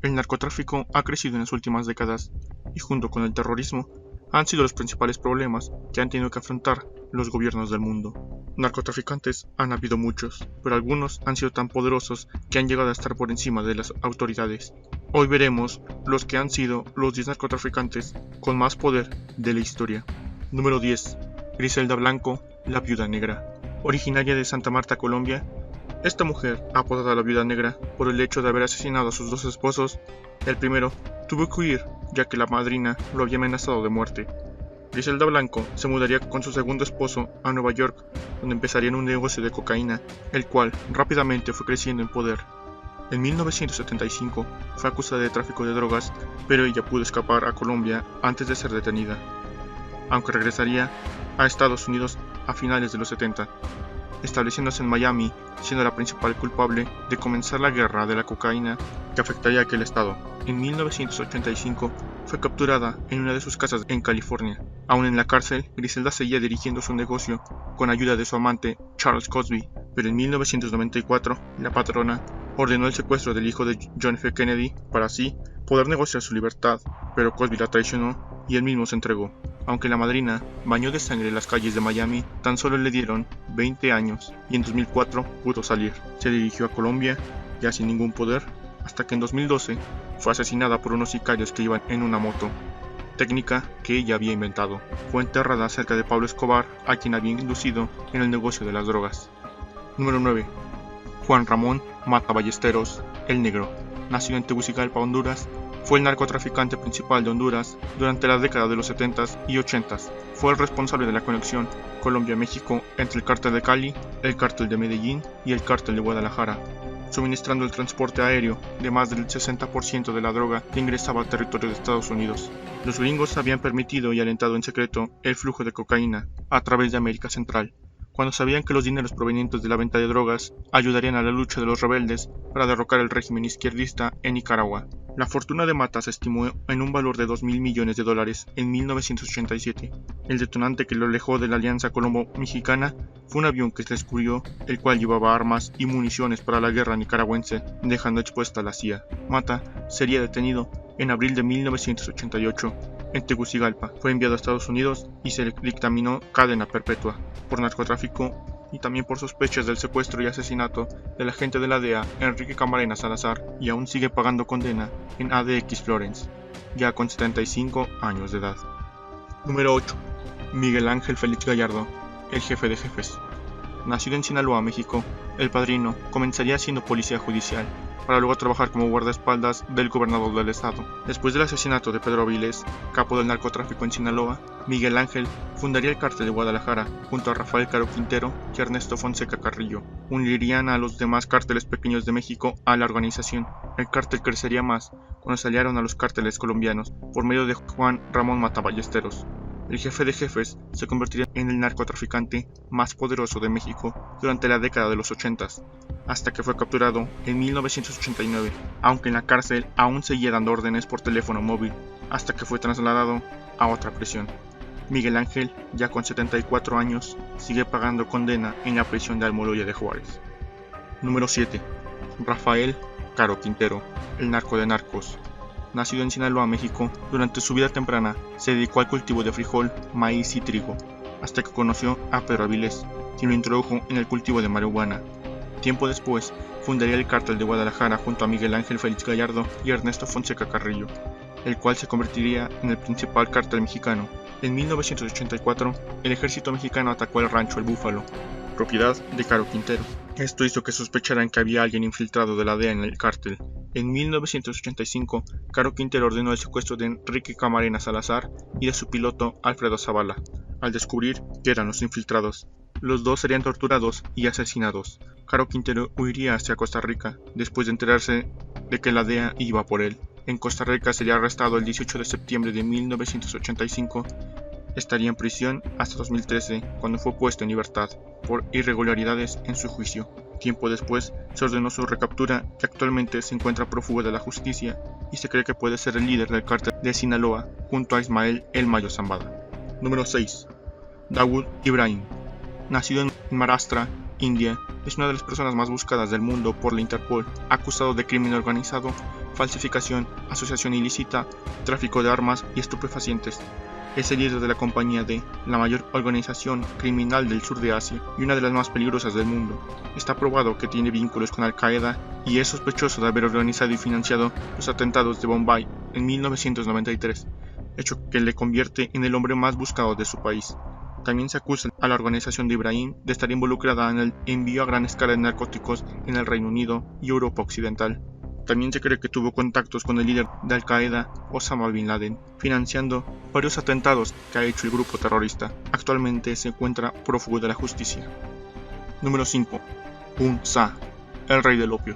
El narcotráfico ha crecido en las últimas décadas y junto con el terrorismo han sido los principales problemas que han tenido que afrontar los gobiernos del mundo. Narcotraficantes han habido muchos, pero algunos han sido tan poderosos que han llegado a estar por encima de las autoridades. Hoy veremos los que han sido los 10 narcotraficantes con más poder de la historia. Número 10. Griselda Blanco, la Viuda Negra. Originaria de Santa Marta, Colombia, esta mujer, apodada la Viuda Negra por el hecho de haber asesinado a sus dos esposos, el primero tuvo que huir ya que la madrina lo había amenazado de muerte. Griselda Blanco se mudaría con su segundo esposo a Nueva York, donde empezarían un negocio de cocaína, el cual rápidamente fue creciendo en poder. En 1975 fue acusada de tráfico de drogas, pero ella pudo escapar a Colombia antes de ser detenida, aunque regresaría a Estados Unidos a finales de los 70. Estableciéndose en Miami, siendo la principal culpable de comenzar la guerra de la cocaína que afectaría a aquel estado. En 1985 fue capturada en una de sus casas en California. Aún en la cárcel, Griselda seguía dirigiendo su negocio con ayuda de su amante Charles Cosby, pero en 1994 la patrona ordenó el secuestro del hijo de John F. Kennedy para así poder negociar su libertad, pero Cosby la traicionó y él mismo se entregó. Aunque la madrina bañó de sangre las calles de Miami, tan solo le dieron 20 años y en 2004 pudo salir. Se dirigió a Colombia, ya sin ningún poder, hasta que en 2012 fue asesinada por unos sicarios que iban en una moto, técnica que ella había inventado. Fue enterrada cerca de Pablo Escobar, a quien había inducido en el negocio de las drogas. Número 9. Juan Ramón Mata Ballesteros, el Negro. Nacido en Tegucigalpa, Honduras, fue el narcotraficante principal de Honduras durante la década de los 70s y 80s. Fue el responsable de la conexión Colombia-México entre el cártel de Cali, el cártel de Medellín y el cártel de Guadalajara, suministrando el transporte aéreo de más del 60% de la droga que ingresaba al territorio de Estados Unidos. Los gringos habían permitido y alentado en secreto el flujo de cocaína a través de América Central, cuando sabían que los dineros provenientes de la venta de drogas ayudarían a la lucha de los rebeldes para derrocar el régimen izquierdista en Nicaragua. La fortuna de Mata se estimó en un valor de $2.000 millones en 1987. El detonante que lo alejó de la alianza colombo-mexicana fue un avión que se descubrió, el cual llevaba armas y municiones para la guerra nicaragüense, dejando expuesta a la CIA. Mata sería detenido en abril de 1988 en Tegucigalpa. Fue enviado a Estados Unidos y se le dictaminó cadena perpetua por narcotráfico y también por sospechas del secuestro y asesinato del agente de la DEA Enrique Camarena Salazar, y aún sigue pagando condena en ADX Florence, ya con 75 años de edad. Número 8. Miguel Ángel Félix Gallardo, el jefe de jefes. Nacido en Sinaloa, México, el padrino comenzaría siendo policía judicial, para luego trabajar como guardaespaldas del gobernador del estado. Después del asesinato de Pedro Avilés, capo del narcotráfico en Sinaloa, Miguel Ángel fundaría el cártel de Guadalajara junto a Rafael Caro Quintero y Ernesto Fonseca Carrillo. Unirían a los demás cárteles pequeños de México a la organización. El cártel crecería más cuando se aliaron a los cárteles colombianos por medio de Juan Ramón Mata Ballesteros. El jefe de jefes se convertiría en el narcotraficante más poderoso de México durante la década de los 80s, hasta que fue capturado en 1989, aunque en la cárcel aún seguía dando órdenes por teléfono móvil, hasta que fue trasladado a otra prisión. Miguel Ángel, ya con 74 años, sigue pagando condena en la prisión de Almoloya de Juárez. Número 7. Rafael Caro Quintero, el narco de narcos. Nacido en Sinaloa, México, durante su vida temprana se dedicó al cultivo de frijol, maíz y trigo, hasta que conoció a Pedro Avilés, quien lo introdujo en el cultivo de marihuana. Tiempo después, fundaría el cártel de Guadalajara junto a Miguel Ángel Félix Gallardo y Ernesto Fonseca Carrillo, el cual se convertiría en el principal cártel mexicano. En 1984, el ejército mexicano atacó el rancho El Búfalo, propiedad de Caro Quintero. Esto hizo que sospecharan que había alguien infiltrado de la DEA en el cártel. En 1985, Caro Quintero ordenó el secuestro de Enrique Camarena Salazar y de su piloto Alfredo Zavala, al descubrir que eran los infiltrados. Los dos serían torturados y asesinados. Caro Quintero huiría hacia Costa Rica, después de enterarse de que la DEA iba por él. En Costa Rica sería arrestado el 18 de septiembre de 1985. Estaría en prisión hasta 2013, cuando fue puesto en libertad por irregularidades en su juicio. Tiempo después se ordenó su recaptura, que actualmente se encuentra prófugo de la justicia y se cree que puede ser el líder del cártel de Sinaloa junto a Ismael El Mayo Zambada. Número 6. Dawood Ibrahim. Nacido en Maharashtra, India, es una de las personas más buscadas del mundo por la Interpol. Acusado de crimen organizado, falsificación, asociación ilícita, tráfico de armas y estupefacientes. Es el líder de la Compañía D, la mayor organización criminal del sur de Asia y una de las más peligrosas del mundo. Está probado que tiene vínculos con Al-Qaeda y es sospechoso de haber organizado y financiado los atentados de Bombay en 1993, hecho que le convierte en el hombre más buscado de su país. También se acusa a la organización de Ibrahim de estar involucrada en el envío a gran escala de narcóticos en el Reino Unido y Europa Occidental. También se cree que tuvo contactos con el líder de Al-Qaeda, Osama Bin Laden, financiando varios atentados que ha hecho el grupo terrorista. Actualmente se encuentra prófugo de la justicia. Número 5. Hun Sa, el rey del opio.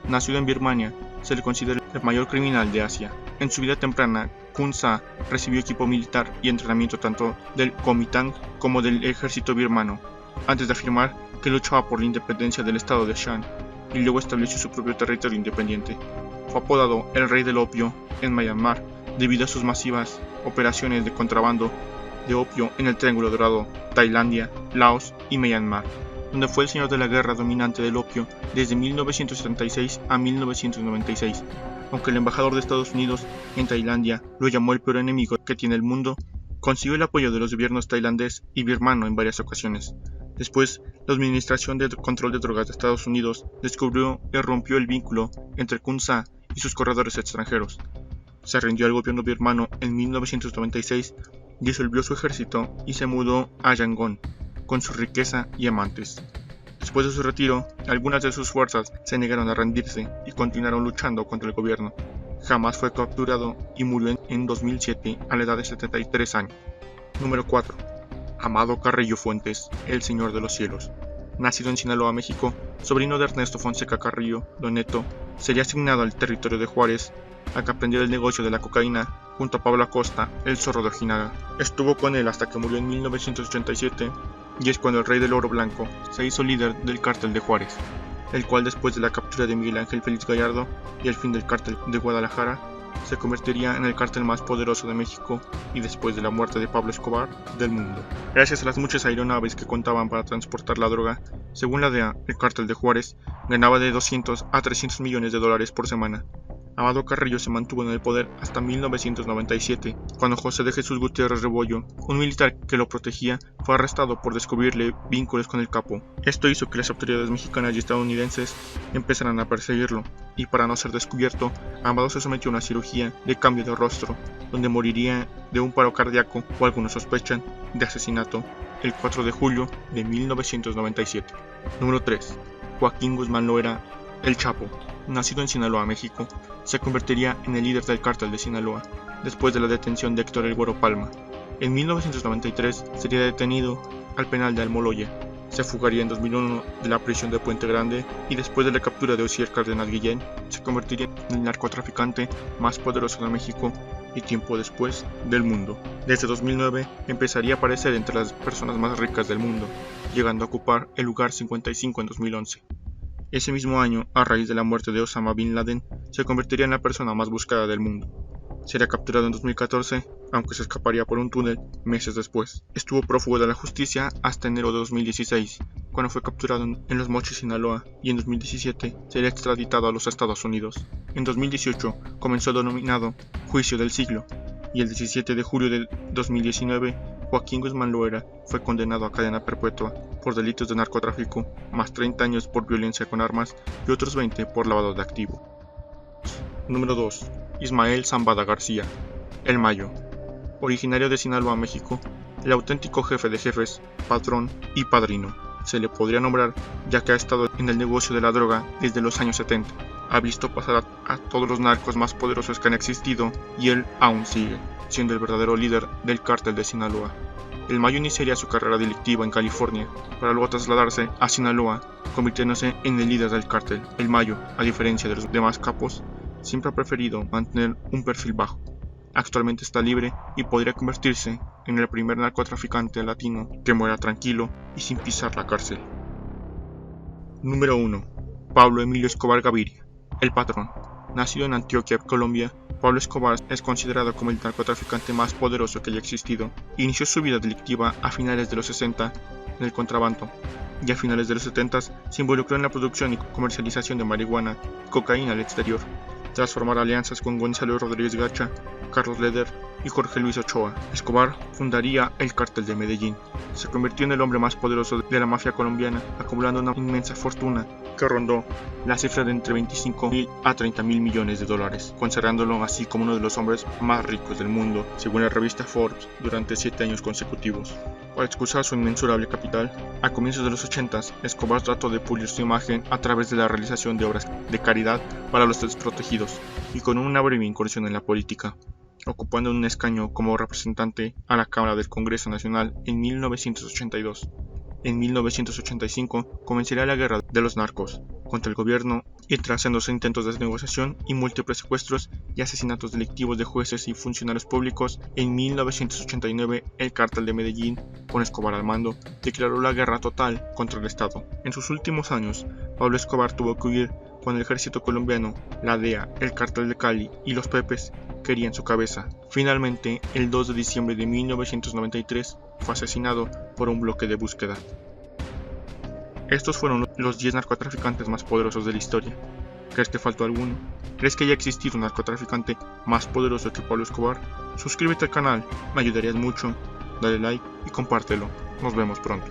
Nacido en Birmania, se le considera el mayor criminal de Asia. En su vida temprana, Hun Sa recibió equipo militar y entrenamiento tanto del Kuomintang como del ejército birmano, antes de afirmar que luchaba por la independencia del estado de Shan, y luego estableció su propio territorio independiente. Fue apodado el rey del opio en Myanmar debido a sus masivas operaciones de contrabando de opio en el Triángulo Dorado, Tailandia, Laos y Myanmar, donde fue el señor de la guerra dominante del opio desde 1976 a 1996, aunque el embajador de Estados Unidos en Tailandia lo llamó el peor enemigo que tiene el mundo. Consiguió el apoyo de los gobiernos tailandés y birmano en varias ocasiones. Después, la Administración de Control de Drogas de Estados Unidos descubrió y rompió el vínculo entre Hun Sa y sus corredores extranjeros. Se rindió al gobierno birmano en 1996, disolvió su ejército y se mudó a Yangon con su riqueza y amantes. Después de su retiro, algunas de sus fuerzas se negaron a rendirse y continuaron luchando contra el gobierno. Jamás fue capturado y murió en 2007 a la edad de 73 años. Número 4. Amado Carrillo Fuentes, el Señor de los Cielos. Nacido en Sinaloa, México, sobrino de Ernesto Fonseca Carrillo, Don Neto, sería asignado al territorio de Juárez a que aprendiera el negocio de la cocaína junto a Pablo Acosta, el Zorro de Ojinaga. Estuvo con él hasta que murió en 1987 y es cuando el Rey del Oro Blanco se hizo líder del Cártel de Juárez, el cual después de la captura de Miguel Ángel Félix Gallardo y el fin del Cártel de Guadalajara, se convertiría en el cártel más poderoso de México y después de la muerte de Pablo Escobar, del mundo. Gracias a las muchas aeronaves que contaban para transportar la droga, según la DEA, el cártel de Juárez ganaba de 200 a 300 millones de dólares por semana. Amado Carrillo se mantuvo en el poder hasta 1997, cuando José de Jesús Gutiérrez Rebollo, un militar que lo protegía, fue arrestado por descubrirle vínculos con el capo. Esto hizo que las autoridades mexicanas y estadounidenses empezaran a perseguirlo, y para no ser descubierto, Amado se sometió a una cirugía de cambio de rostro, donde moriría de un paro cardíaco, o algunos sospechan, de asesinato, el 4 de julio de 1997. Número 3. Joaquín Guzmán Loera, el Chapo. Nacido en Sinaloa, México, se convertiría en el líder del cártel de Sinaloa, después de la detención de Héctor El Güero Palma. En 1993 sería detenido al penal de Almoloya, se fugaría en 2001 de la prisión de Puente Grande y después de la captura de Osier Cárdenas Guillén, se convertiría en el narcotraficante más poderoso de México y tiempo después del mundo. Desde 2009 empezaría a aparecer entre las personas más ricas del mundo, llegando a ocupar el lugar 55 en 2011. Ese mismo año, a raíz de la muerte de Osama Bin Laden, se convertiría en la persona más buscada del mundo. Sería capturado en 2014, aunque se escaparía por un túnel meses después. Estuvo prófugo de la justicia hasta enero de 2016, cuando fue capturado en Los Mochis, Sinaloa, y en 2017 sería extraditado a los Estados Unidos. En 2018 comenzó el denominado Juicio del Siglo, y el 17 de julio de 2019 Joaquín Guzmán Loera fue condenado a cadena perpetua por delitos de narcotráfico, más 30 años por violencia con armas y otros 20 por lavado de activos. Número 2. Ismael Zambada García, el Mayo. Originario de Sinaloa, México, el auténtico jefe de jefes, patrón y padrino. Se le podría nombrar ya que ha estado en el negocio de la droga desde los años 70. Ha visto pasar a todos los narcos más poderosos que han existido y él aún sigue, siendo el verdadero líder del cártel de Sinaloa. El Mayo iniciaría su carrera delictiva en California, para luego trasladarse a Sinaloa, convirtiéndose en el líder del cártel. El Mayo, a diferencia de los demás capos, siempre ha preferido mantener un perfil bajo. Actualmente está libre y podría convertirse en el primer narcotraficante latino que muera tranquilo y sin pisar la cárcel. Número 1. Pablo Emilio Escobar Gaviria, el patrón. Nacido en Antioquia, Colombia, Pablo Escobar es considerado como el narcotraficante más poderoso que haya existido. Inició su vida delictiva a finales de los 60 en el contrabando, y a finales de los 70 se involucró en la producción y comercialización de marihuana y cocaína al exterior. tras formar alianzas con Gonzalo Rodríguez Gacha, Carlos Leder y Jorge Luis Ochoa. Escobar fundaría el Cártel de Medellín. Se convirtió en el hombre más poderoso de la mafia colombiana, acumulando una inmensa fortuna que rondó la cifra de entre 25.000 a 30.000 millones de dólares, considerándolo así como uno de los hombres más ricos del mundo, según la revista Forbes, durante 7 años consecutivos. Para excusar su inmensurable capital, a comienzos de los 80s, Escobar trató de pulir su imagen a través de la realización de obras de caridad para los desprotegidos y con una breve incursión en la política, ocupando un escaño como representante a la Cámara del Congreso Nacional en 1982. En 1985 comenzaría la guerra de los narcos contra el gobierno y tras sendos intentos de negociación y múltiples secuestros y asesinatos delictivos de jueces y funcionarios públicos, en 1989 el Cártel de Medellín, con Escobar al mando, declaró la guerra total contra el Estado. En sus últimos años, Pablo Escobar tuvo que huir cuando el ejército colombiano, la DEA, el Cártel de Cali y los Pepes querían su cabeza. Finalmente, el 2 de diciembre de 1993, fue asesinado por un bloque de búsqueda. Estos fueron los 10 narcotraficantes más poderosos de la historia. ¿Crees que faltó alguno? ¿Crees que haya existido un narcotraficante más poderoso que Pablo Escobar? Suscríbete al canal, me ayudarías mucho, dale like y compártelo. Nos vemos pronto.